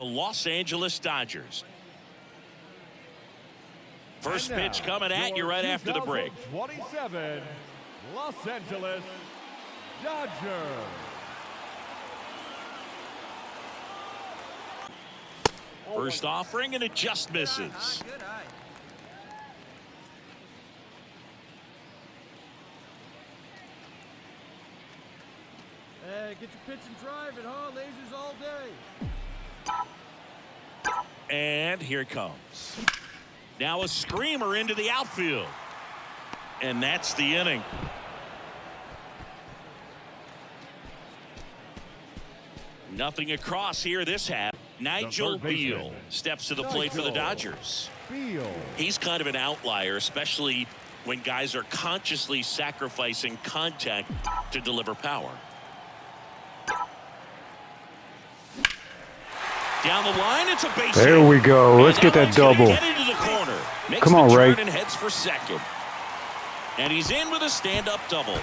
The Los Angeles Dodgers. First pitch coming at you right after the break. 27 Los Angeles Dodgers. First offering, and it just misses. Hey, get your pitch and drive it, huh? Lasers all day. And here it comes. Now a screamer into the outfield. And that's the inning. Nothing across here this half. Nigel Beal steps to the plate for the Dodgers. He's kind of an outlier, especially when guys are consciously sacrificing contact to deliver power. Down the line, it's a base hit. There we go. Let's get that double. Get into the corner. Makes Come on, the turn Rake. and heads for second. And he's in with a stand-up double.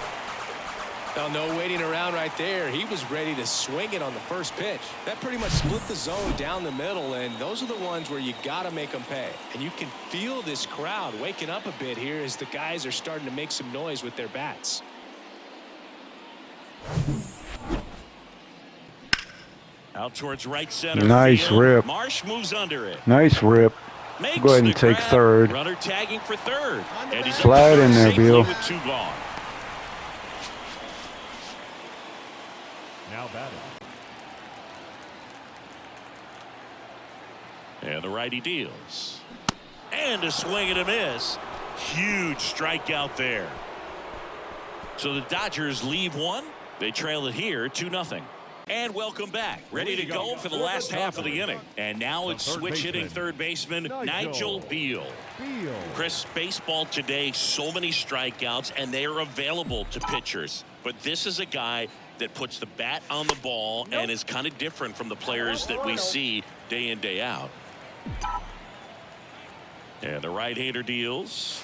Well, no waiting around right there. He was ready to swing it on the first pitch. That pretty much split the zone down the middle, and those are the ones where you got to make them pay. And you can feel this crowd waking up a bit here as the guys are starting to make some noise with their bats. Out towards right center. Nice field. rip. Marsh moves under it. Nice rip. Makes Go ahead and the take grab. third. Runner tagging for third. And he's Slide in there, Bill. With two gone. Now batting. And the righty deals. And a swing and a miss. Huge strikeout there. So the Dodgers leave one. They trail it here 2-0. And welcome back. Ready to go for the last half of the inning. And now it's switch hitting third baseman Nigel Beal. Chris, baseball today, so many strikeouts, and they are available to pitchers. But this is a guy that puts the bat on the ball and is kind of different from the players that we see day in, day out. And the right-hander deals.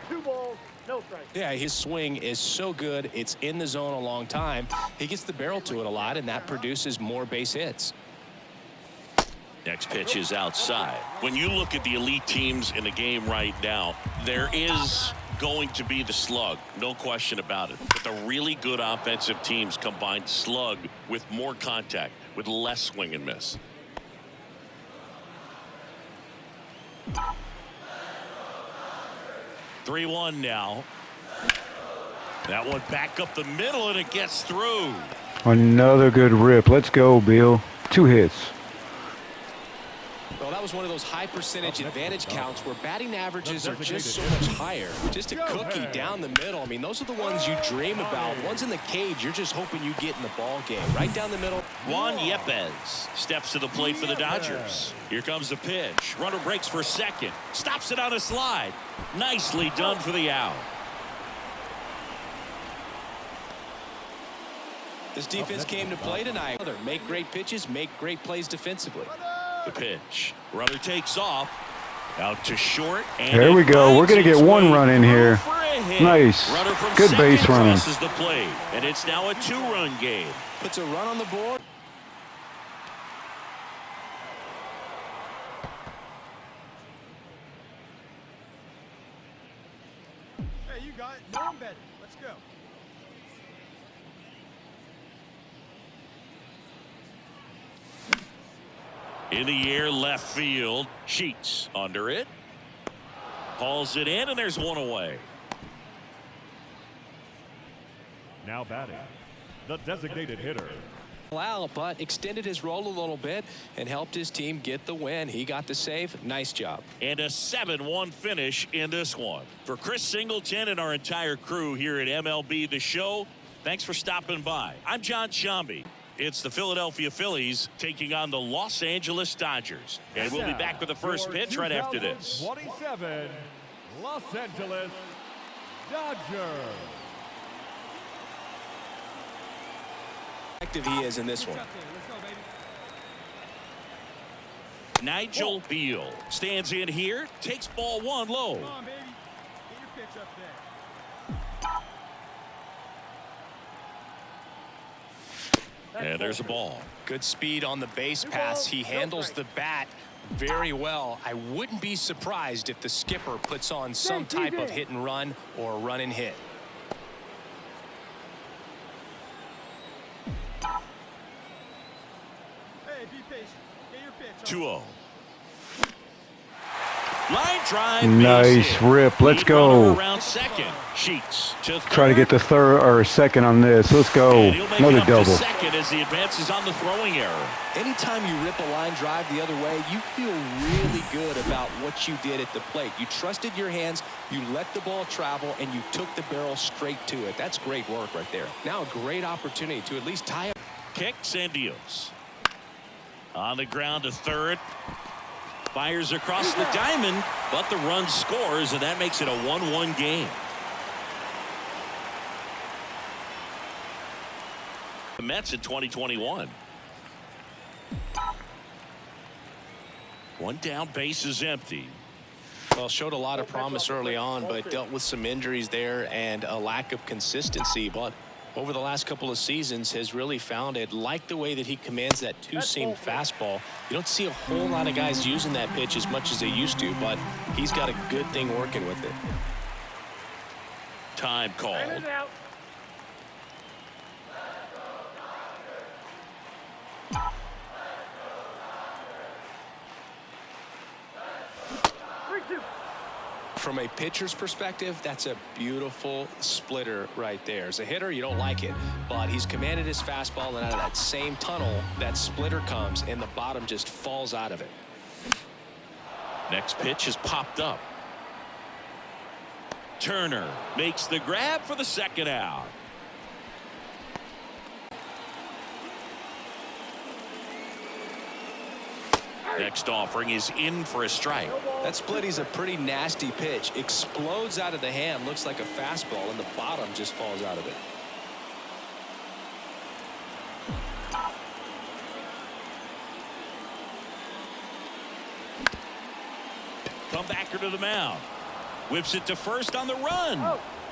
2 balls, no strike. Yeah, his swing is so good. It's in the zone a long time. He gets the barrel to it a lot, and that produces more base hits. Next pitch is outside. When you look at the elite teams in the game right now, there is going to be the slug, no question about it. But the really good offensive teams combine slug with more contact, with less swing and miss. (3-1) now. That one back up the middle, and it gets through. Another good rip. Let's go, Bill. 2 hits. Well, that was one of those high percentage advantage counts where batting averages are just so much higher. Just a cookie down the middle. I mean, those are the ones you dream about. Ones in the cage, you're just hoping you get in the ball game. Right down the middle. Juan Yepez steps to the plate for the Dodgers. Here comes the pitch. Runner breaks for second. Stops it on a slide. Nicely done for the out. This defense came to play tonight. Make great pitches, make great plays defensively. The pitch. Runner takes off. Out to short. And There we go. We're going to get 1 run in here. Nice. Runner from Good second base running. crosses the plate, and it's now a 2-run game. Puts a run on the board. Hey, you got it. No, I'm betting. Let's go. In the air, left field. Sheets under it. Hauls it in, and there's 1 away. Now batting. The designated hitter. Wow, but extended his role a little bit and helped his team get the win. He got the save. Nice job. And a 7-1 finish in this one. For Chris Singleton and our entire crew here at MLB The Show, thanks for stopping by. I'm John Shambi. It's the Philadelphia Phillies taking on the Los Angeles Dodgers. And we'll be back with the first pitch right after this. 27 Los Angeles Dodgers. Effective he is in this one. Nigel Beal stands in here, takes ball 1 low. Come on, baby. Get your pitch up there. And there's a ball. Good speed on the base pass. He handles the bat very well. I wouldn't be surprised if the skipper puts on some type of hit and run or run and hit. Hey, be patient. Get your pitch. 2-0. Line drive. Nice base hit. rip. Let's Lead go. runner around second. Sheets to Try to get the third or second on this. Let's go. And he'll make it Another up to double. second as he advances on the throwing error. Anytime you rip a line drive the other way, you feel really good about what you did at the plate. You trusted your hands, you let the ball travel, and you took the barrel straight to it. That's great work right there. Now a great opportunity to at least tie up. Kicks and deals. On the ground to third. Fires across the diamond, but the run scores, and that makes it a 1-1 game. The Mets in 2021. One down, base is empty. Well, showed a lot of promise early on, but dealt with some injuries there and a lack of consistency. But over the last couple of seasons has really found it. Like the way that he commands that two-seam fastball. You don't see a whole lot of guys using that pitch as much as they used to, but he's got a good thing working with it. Time called. Out. From a pitcher's perspective, that's a beautiful splitter right there. As a hitter, you don't like it, but he's commanded his fastball, and out of that same tunnel, that splitter comes, and the bottom just falls out of it. Next pitch is popped up. Turner makes the grab for the second out. Next offering is in for a strike. That splitty's a pretty nasty pitch. Explodes out of the hand, looks like a fastball, and the bottom just falls out of it. Comebacker to the mound. Whips it to first on the run.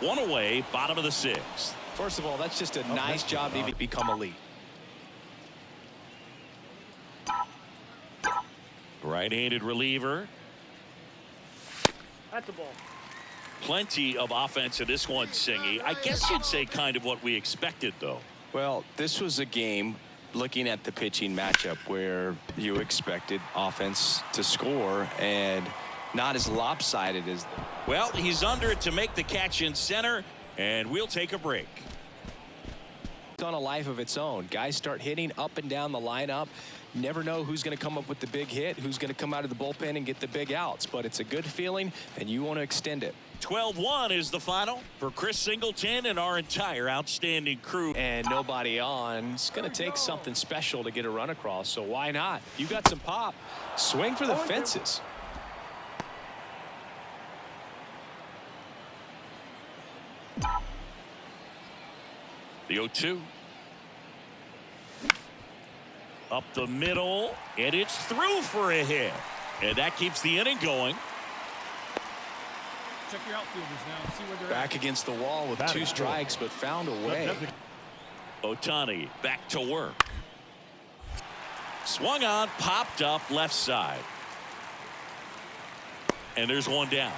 One away, bottom of the sixth. First of all, that's just a nice job to become elite. Right-handed reliever. That's the ball. Plenty of offense in this one, Singy. I guess you'd say kind of what we expected, though. Well, this was a game, looking at the pitching matchup, where you expected offense to score and not as lopsided as. Well, he's under it to make the catch in center, and we'll take a break. It's on a life of its own. Guys start hitting up and down the lineup. Never know who's going to come up with the big hit, who's going to come out of the bullpen and get the big outs. But it's a good feeling, and you want to extend it. 12-1 is the final for Chris Singleton and our entire outstanding crew. And nobody on. It's going to take something special to get a run across, so why not? You got some pop. Swing for the fences. The 0-2. Up the middle, and it's through for a hit. And that keeps the inning going. Check your outfielders now. See where they're Back against the wall with two strikes, but found a way. Ohtani back to work. Swung on, popped up left side. And there's one down.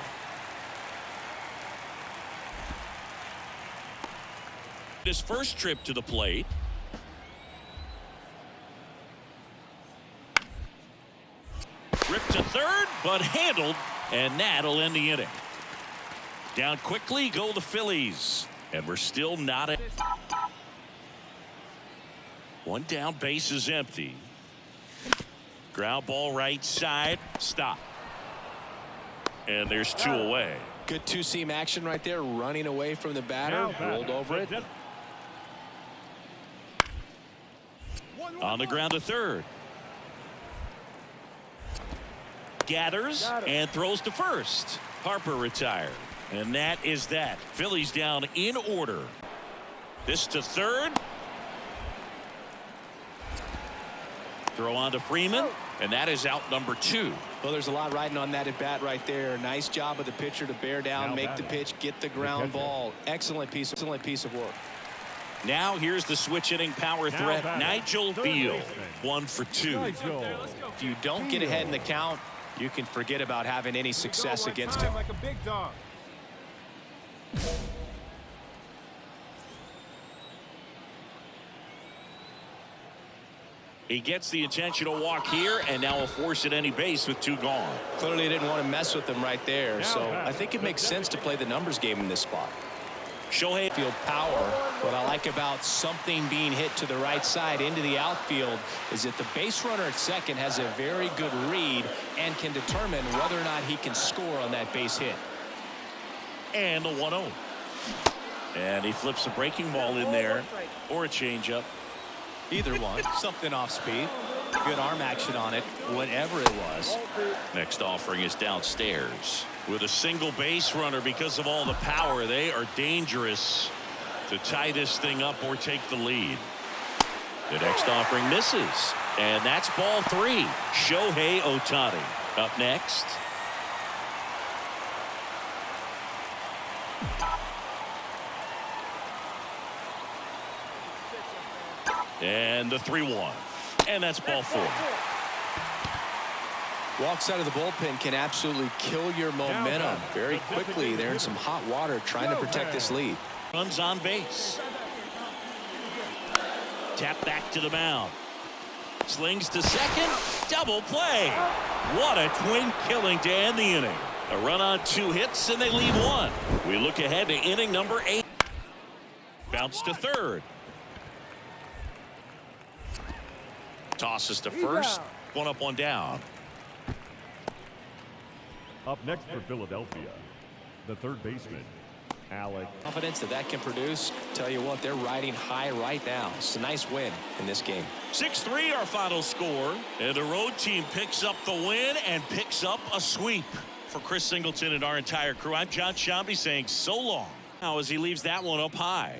His first trip to the plate. Ripped to third, but handled, and that'll end the inning. Down quickly go the Phillies, and we're still not at. One down, base is empty. Ground ball right side, stop. And there's two away. Good two-seam action right there, running away from the batter, rolled over it. On the ground to third. Gathers and throws to first. Harper retired. And that is that. Phillies down in order. This to third. Throw on to Freeman. And that is out number 2. Well, there's a lot riding on that at bat right there. Nice job of the pitcher to bear down, make the pitch, get the ground ball. Excellent piece of work. Now here's the switch inning power threat, Nigel Beal. 1 for 2. If you don't get ahead in the count, you can forget about having any success against him. Like a big dog. He gets the intentional walk here, and now will force at any base with 2 gone. Clearly didn't want to mess with them right there, so I think it makes sense to play the numbers game in this spot. Shohei Field power. What I like about something being hit to the right side into the outfield is that the base runner at second has a very good read and can determine whether or not he can score on that base hit. and the 1-0. And he flips a breaking ball in there or a changeup. Either one, something off speed, good arm action on it, whatever it was. Next offering is downstairs with a single base runner. Because of all the power, they are dangerous to tie this thing up or take the lead. The next offering misses, and that's ball 3. Shohei Ohtani up next. And the 3-1, and that's ball 4. Walks out of the bullpen can absolutely kill your momentum very quickly. They're in some hot water trying to protect this lead. Runs on base. Tap back to the mound. Slings to second. Double play. What a twin killing to end the inning. A run on 2 hits, and they leave 1. We look ahead to inning number 8. Bounce to third. Tosses to first. 1 up, 1 down. Up next for Philadelphia, the third baseman, Alex. Confidence that can produce. Tell you what, they're riding high right now. It's a nice win in this game. 6-3 our final score, and the road team picks up the win and picks up a sweep. For Chris Singleton and our entire crew, I'm John Shambi saying so long now as he leaves that one up high.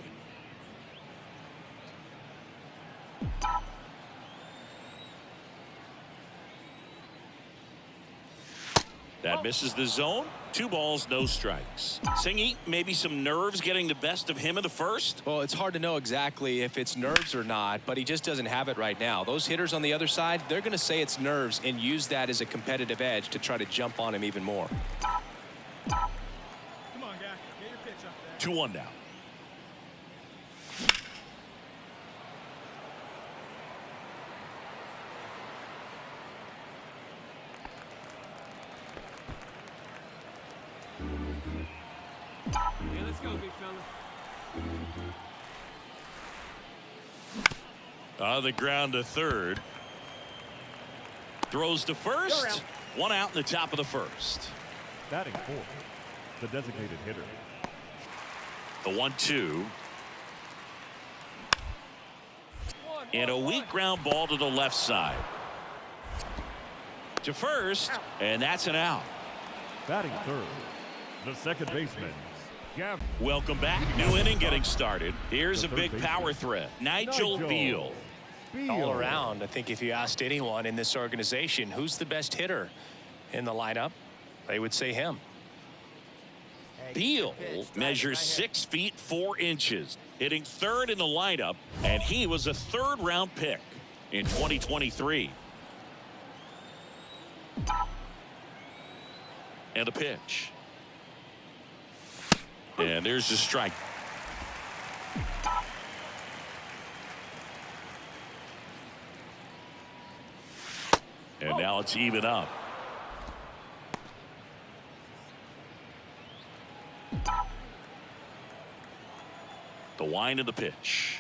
That misses the zone. 2 balls, no strikes. Singy, maybe some nerves getting the best of him in the first. Well, it's hard to know exactly if it's nerves or not, but he just doesn't have it right now. Those hitters on the other side, they're going to say it's nerves and use that as a competitive edge to try to jump on him even more. Come on, guy. Get your pitch up there. 2-1 now. Yeah, let's go, big fella. On the ground to third. Throws to first. 1 out in the top of the first. Batting fourth, the designated hitter. The 1-2. And a weak ground ball to the left side. To first, and that's an out. Batting third, the second baseman, Gav. Welcome back. New inning getting started. Here's a big power threat. Nigel Beal. All around, I think if you asked anyone in this organization who's the best hitter in the lineup, they would say him. Beal measures 6 feet 4 inches, hitting third in the lineup, and he was a 3rd-round pick in 2023. And a pitch. And there's the strike. And now it's even up. The wind of the pitch.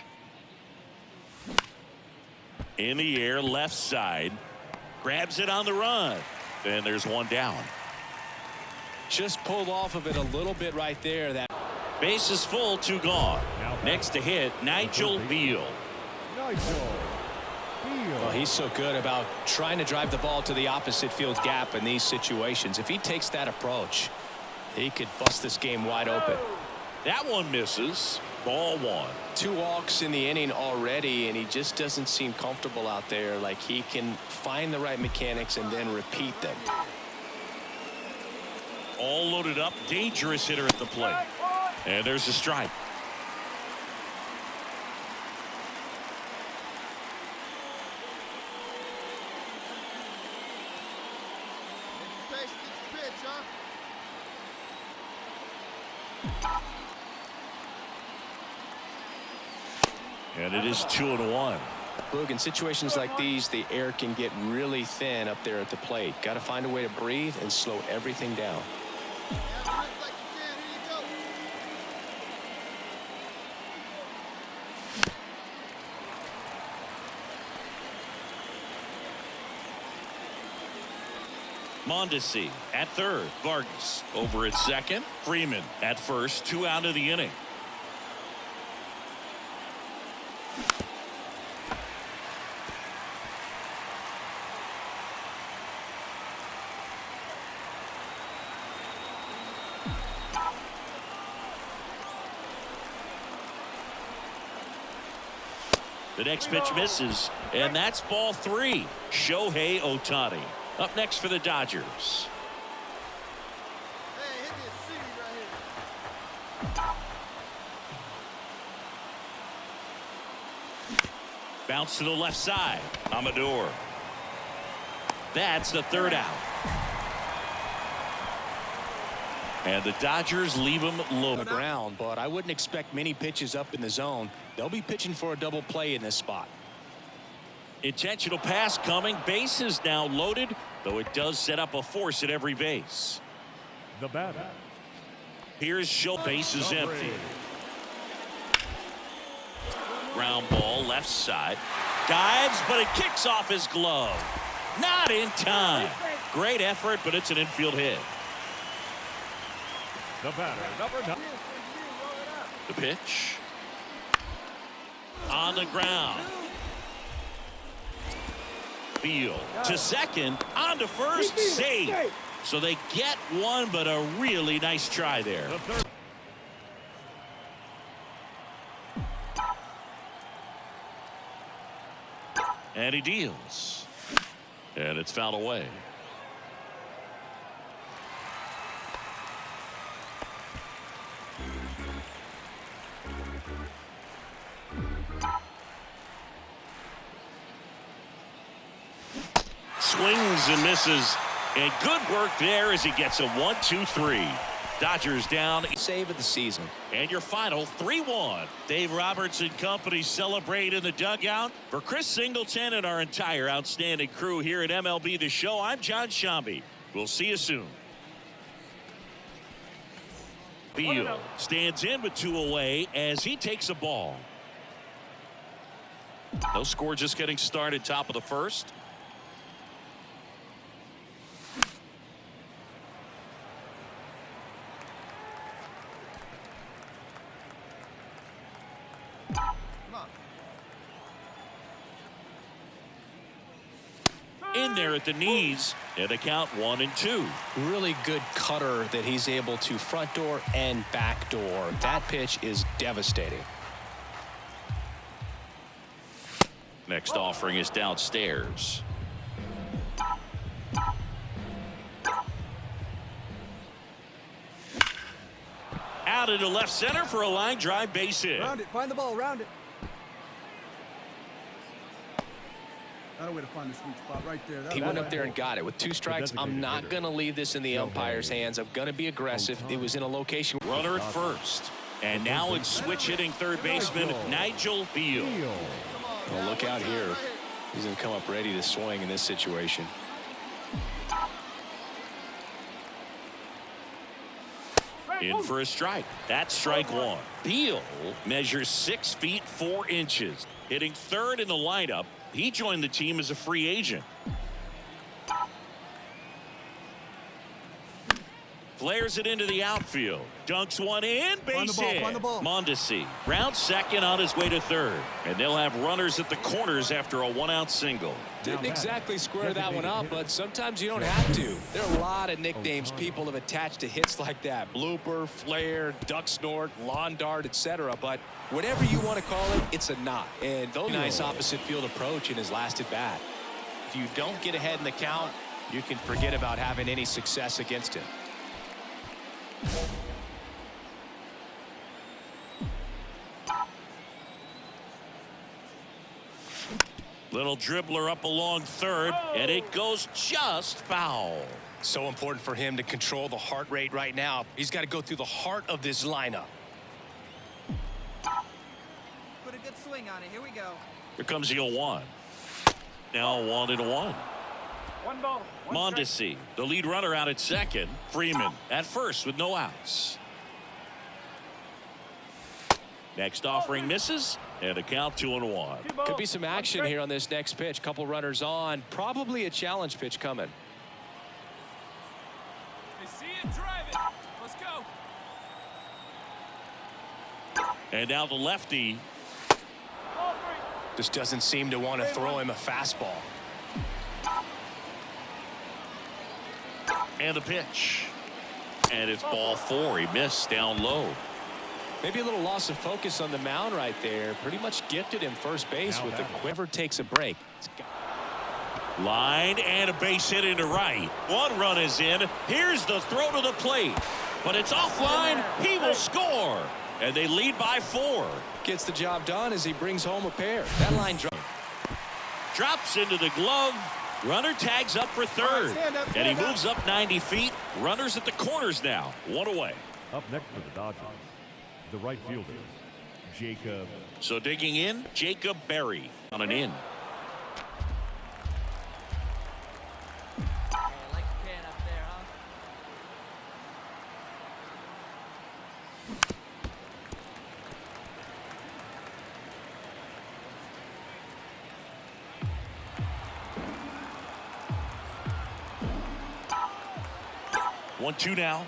In the air, left side. Grabs it on the run. And there's 1 down. Just pulled off of it a little bit right there. That Base is full, 2 gone. Next to hit, Nigel Beal. Nigel Beal. Well, he's so good about trying to drive the ball to the opposite field gap in these situations. If he takes that approach, he could bust this game wide open. That one misses. Ball 1. 2 walks in the inning already, and he just doesn't seem comfortable out there. Like he can find the right mechanics and then repeat them. All loaded up. Dangerous hitter at the plate. And there's a strike. And it is 2-1. Boog, in situations like these, the air can get really thin up there at the plate. Got to find a way to breathe and slow everything down. Mondesi at third. Vargas over at second. Freeman at first. 2 out of the inning. The next pitch misses, and that's ball 3. Shohei Ohtani up next for the Dodgers. Hey, hit me a CD right here. Bounce to the left side. Amador. That's the 3rd out. And the Dodgers leave him low. On the ground, but I wouldn't expect many pitches up in the zone. They'll be pitching for a double play in this spot. Intentional pass coming. Bases now loaded, though it does set up a force at every base. The batter. Here's Show. Base is empty. Ground ball left side. Dives, but it kicks off his glove. Not in time. Great effort, but it's an infield hit. The batter, number 9. The pitch. On the ground. Field to second. On to first. Safe. So they get one, but a really nice try there. The third. And he deals. And it's fouled away. Swings and misses. And good work there as he gets a 1-2-3. Dodgers down. Save of the season. And your final 3-1. Dave Roberts and company celebrate in the dugout. For Chris Singleton and our entire outstanding crew here at MLB The Show, I'm John Shambi. We'll see you soon. Beal stands in with 2 away as he takes a ball. No score, just getting started, top of the first. In there at the knees, and they count 1-2. Really good cutter that he's able to front door and back door. That pitch is devastating. Next offering is downstairs. Out into left center for a line drive base hit. Round it. Find the ball. Round it. Not a way to find the sweet spot right there. He went up there and got it. With 2 strikes, I'm not going to leave this in the umpire's hands. I'm going to be aggressive. It was in a location. Runner at first. And now it's switch hitting third baseman Nigel Beal. Well, look out here. He's going to come up ready to swing in this situation. In for a strike. That's strike 1. Beal measures 6 feet 4 inches. Hitting third in the lineup. He joined the team as a free agent. Flares it into the outfield. Dunks one in. Base hit. Mondesi round second on his way to third. And they'll have runners at the corners after a 1-out single. Didn't exactly square that one up, but sometimes you don't have to. There are a lot of nicknames people have attached to hits like that. Blooper, flare, duck snort, lawn dart, etc. But whatever you want to call it, it's a knot. And those nice opposite field approach in his last at bat. If you don't get ahead in the count, you can forget about having any success against him. Little dribbler up along third, and it goes just foul. So important for him to control the heart rate right now. He's got to go through the heart of this lineup. Put a good swing on it. Here we go. Here comes the 0-1. Now 1-1. One ball. Mondesi, the lead runner out at second. Freeman at first with no outs. Next offering misses, and a count 2-1. Could be some action here on this next pitch. Couple runners on. Probably a challenge pitch coming. They see it, drive it. Let's go. And now the lefty. Just doesn't seem to want to throw him a fastball. And the pitch. And it's ball 4. He missed down low. Maybe a little loss of focus on the mound right there. Pretty much gifted him first base with the quiver. Takes a break. Line and a base hit into right. One run is in. Here's the throw to the plate. But it's offline. He will score. And they lead by 4. Gets the job done as he brings home a pair. That line Drops into the glove. Runner tags up for third. And he moves up 90 feet. Runners at the corners now. 1 away. Up next for the Dodgers, the right fielder, Jacob. So digging in, Jacob Berry on an in. Like a can up there, huh? 1-2 now.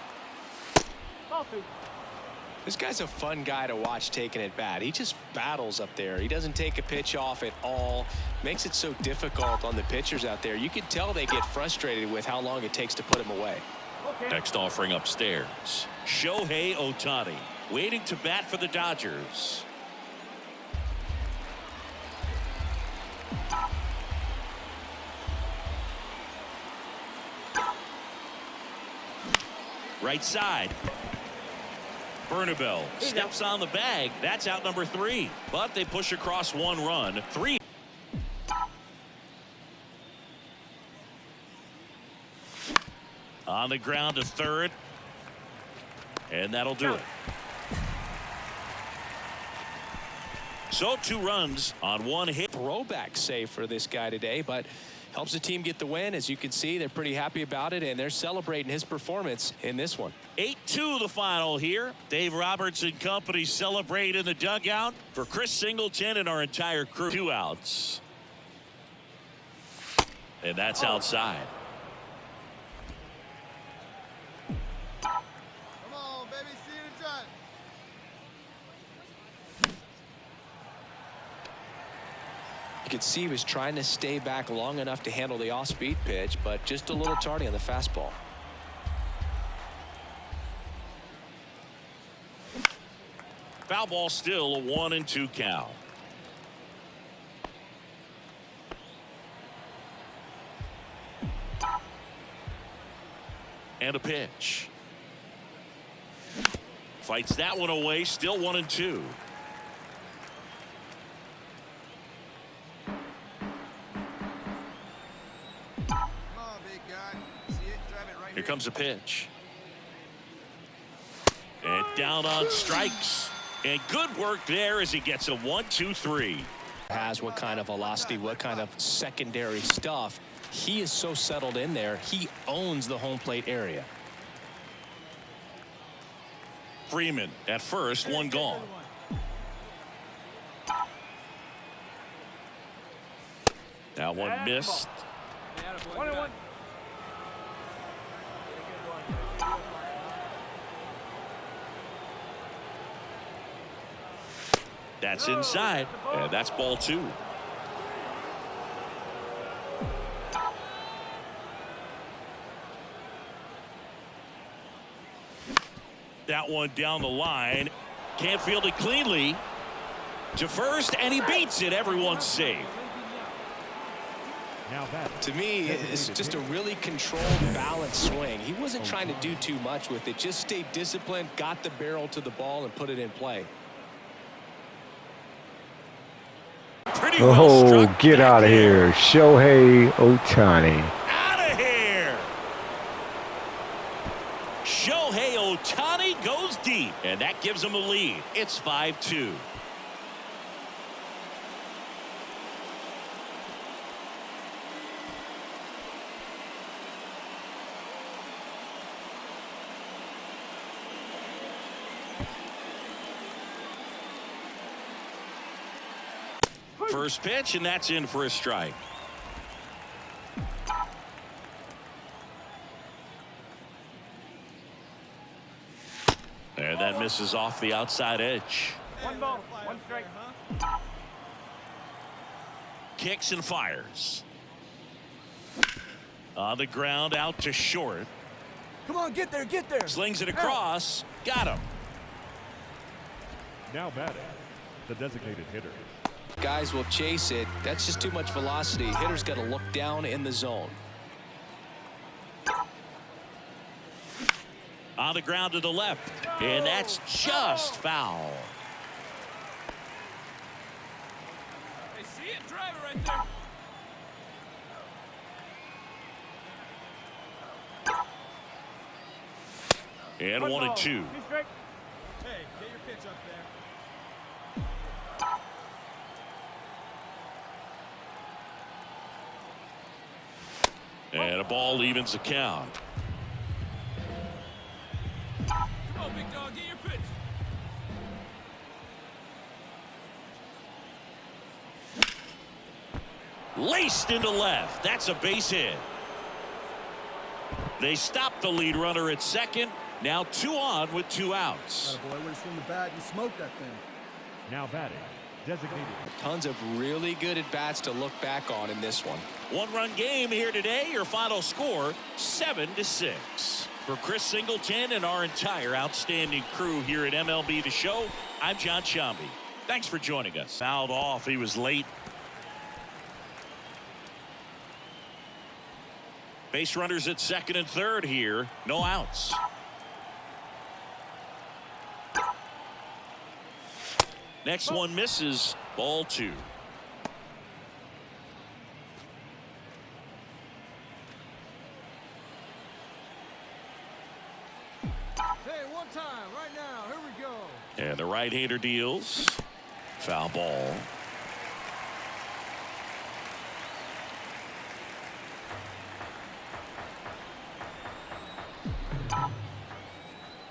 This guy's a fun guy to watch taking at bat. He just battles up there. He doesn't take a pitch off at all. Makes it so difficult on the pitchers out there. You can tell they get frustrated with how long it takes to put him away. Next offering upstairs. Shohei Ohtani waiting to bat for the Dodgers. Right side. Bernabel steps on the bag. That's out number 3. But they push across 1 run. 3. On the ground to third. And that'll do it. So 2 runs on 1 hit. Throwback save for this guy today, but helps the team get the win. As you can see, they're pretty happy about it, and they're celebrating his performance in this one. 8-2 the final here. Dave Roberts and company celebrate in the dugout. For Chris Singleton and our entire crew, 2 outs. And that's outside. Come on, baby, see you in drive. You could see he was trying to stay back long enough to handle the off-speed pitch, but just a little tardy on the fastball. Foul ball, still a 1-2 count. And a pitch. Fights that one away, still 1-2. Come on, big guy. See it, drive it right Here comes a pitch. And down on strikes. And good work there as he gets a 1-2-3. Has what kind of velocity, what kind of secondary stuff. He is so settled in there. He owns the home plate area. Freeman at first, 1 gone. That one missed. 1-1. That's inside, and that's ball 2. That one down the line. Can't field it cleanly. To first, and he beats it. Everyone's safe. Now that To me, it's just a really controlled, balanced swing. He wasn't trying to do too much with it. Just stayed disciplined, got the barrel to the ball, and put it in play. Pretty pretty well Oh, struck get back out of there. here. Shohei Ohtani. Out of here. Shohei Ohtani goes deep, and that gives him a lead. It's 5-2. First pitch, and that's in for a strike. And that misses off the outside edge. One ball, one strike. Kicks and fires. On the ground, out to short. Come on, get there, get there. Slings it across. Got him. Now batting, the designated hitter. Guys will chase it. That's just too much velocity. Hitter's got to look down in the zone. On the ground to the left. And that's just foul. Hey, see it? Drive it right there. And 1-2. Hey, get your pitch up there. And a ball evens the count. Come on, big dog, get your pitch. Laced into left. That's a base hit. They stop the lead runner at second. Now 2 on with 2 outs. Boy, when it's from the bat, you smoke that thing. Now batting, designated. Tons of really good at bats to look back on in this one. 1-run game here today. Your final score 7-6. For Chris Singleton and our entire outstanding crew here at MLB The Show, I'm John Shambi. Thanks for joining us. Fouled off. He was late. Base runners at second and third here. No outs. Next one misses. Ball 2. Hey, one time, right now. Here we go. And the right-hander deals. Foul ball.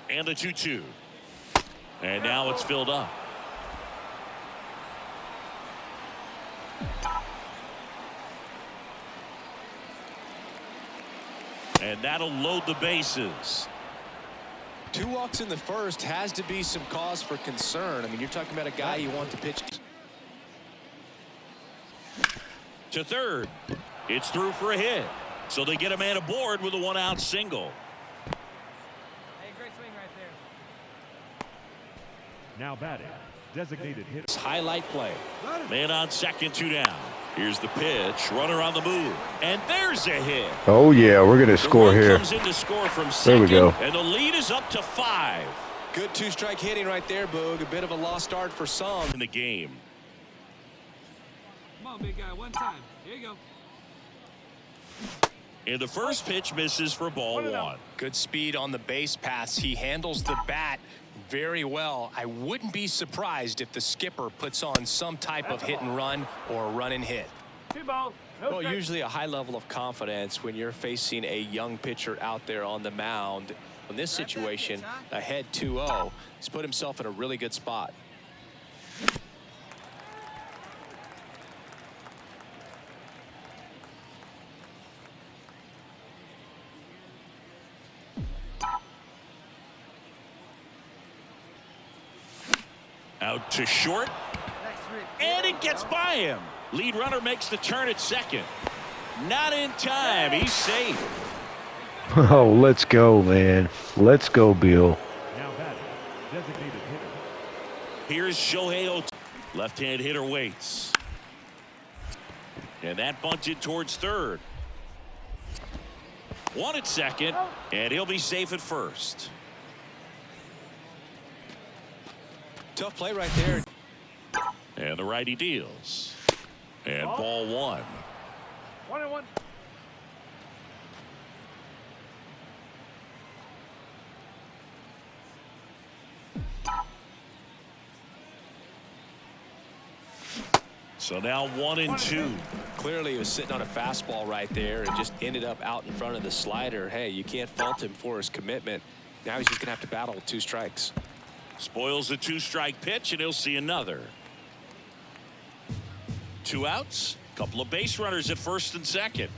And the 2-2. And now it's filled up. And that'll load the bases. 2 walks in the first has to be some cause for concern. I mean, you're talking about a guy you want to pitch To third. It's through for a hit. So they get a man aboard with a 1-out single. Hey, great swing right there. Now batting, designated hitter. highlight play. Man on second, 2 down. Here's the pitch. Runner on the move. And there's a hit. Oh, yeah, we're going to The score run here. comes in to score from There second. we go. And the lead is up to 5 Good 2-strike hitting right there, Boog. A bit of a lost start for some. in the game. Come on, big guy, one time. Here you go. And the first pitch misses for ball 1. Good speed on the base paths. He handles the bat very well. I wouldn't be surprised if the skipper puts on some type of hit and run or a run and hit. 2 balls. Well, usually a high level of confidence when you're facing a young pitcher out there on the mound. In this situation, ahead 2-0, he's put himself in a really good spot. Out to short. And it gets by him. Lead runner makes the turn at second. Not in time. He's safe. Oh, let's go, man. Let's go, Bill. Now batting, designated hitter. Here's Shohei Ohtani. Left-hand hitter waits. And that bunted towards third. 1 at second. And he'll be safe at first. Tough play right there. And the righty deals. And ball one. 1-1. So now 1-2. Clearly he was sitting on a fastball right there and just ended up out in front of the slider. Hey, you can't fault him for his commitment. Now he's just gonna have to battle with 2 strikes. Spoils the 2-strike pitch, and he'll see another. 2 outs. Couple of base runners at first and second.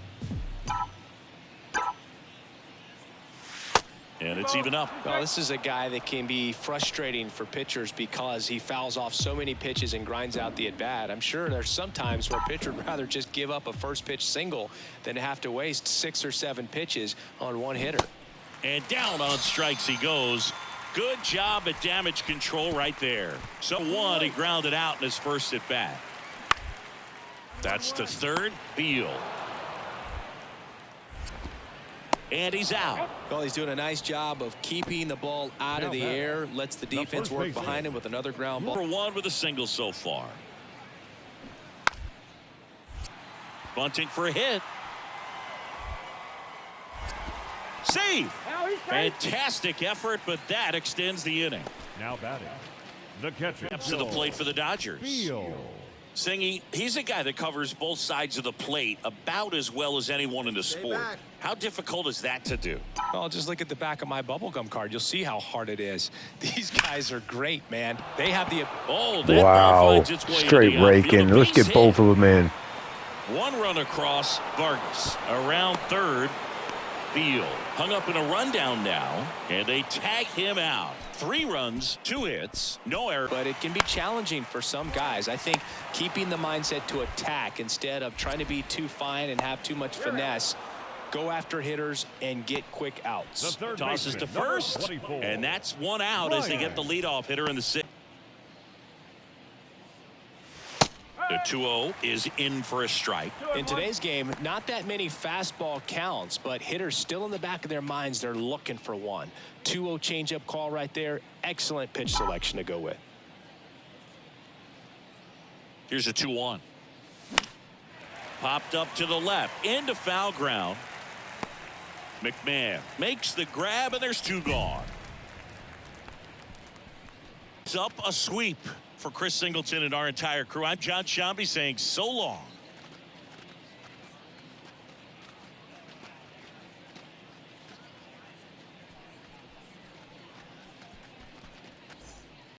And it's even up. Well, this is a guy that can be frustrating for pitchers because he fouls off so many pitches and grinds out the at-bat. I'm sure there's some times where a pitcher would rather just give up a first pitch single than have to waste 6 or 7 pitches on one hitter. And down on strikes he goes. Good job at damage control right there. So 1, he grounded out in his first at bat. That's to third. Beal. And he's out. Well, he's doing a nice job of keeping the ball out of the air. Lets the defense work behind him with another ground ball. Number 1 with a single so far. Bunting for a hit. Save. Fantastic effort, but that extends the inning. Now batting, the catcher. Steps to the plate for the Dodgers. Beal. Singy, he's a guy that covers both sides of the plate about as well as anyone in the sport. back. How difficult is that to do? Well, just look at the back of my bubblegum card. You'll see how hard it is. These guys are great, man. They have the... Oh, that ball Wow. finds its way Straight into the outfield. raking. Let's Base get both hit. of them in. 1 run across. Vargas around third. Beal hung up in a rundown now, and they tag him out. 3 runs, 2 hits, no error. But it can be challenging for some guys. I think keeping the mindset to attack instead of trying to be too fine and have too much finesse. Go after hitters and get quick outs. The third Tosses to baseman, number first, 24. and that's 1 out as they get the leadoff hitter in the 6th. The 2-0 is in for a strike. In today's game, not that many fastball counts, but hitters still in the back of their minds, they're looking for one. 2-0 changeup call right there. Excellent pitch selection to go with. Here's a 2-1. Popped up to the left, into foul ground. McMahon makes the grab, and there's 2 gone. It's up a sweep for Chris Singleton and our entire crew. I'm John Shambi saying so long.